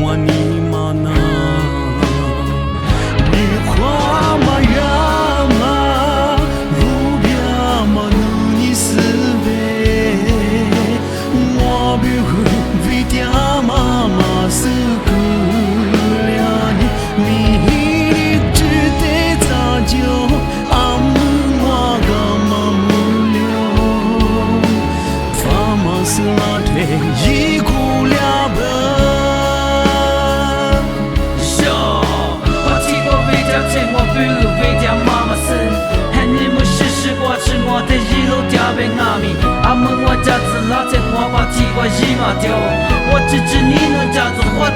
我你玛那，你花玛呀玛，路边玛努尼斯贝，我别会为爹妈妈死苦了你，你只得咋就阿姆我个妈姆了，法玛斯拉推一古了吧。我不为家妈妈生，喊你们试试过吃我的一路掉被阿米，阿门我家子老在我把鸡瓜一马丢，我只知你能家做，我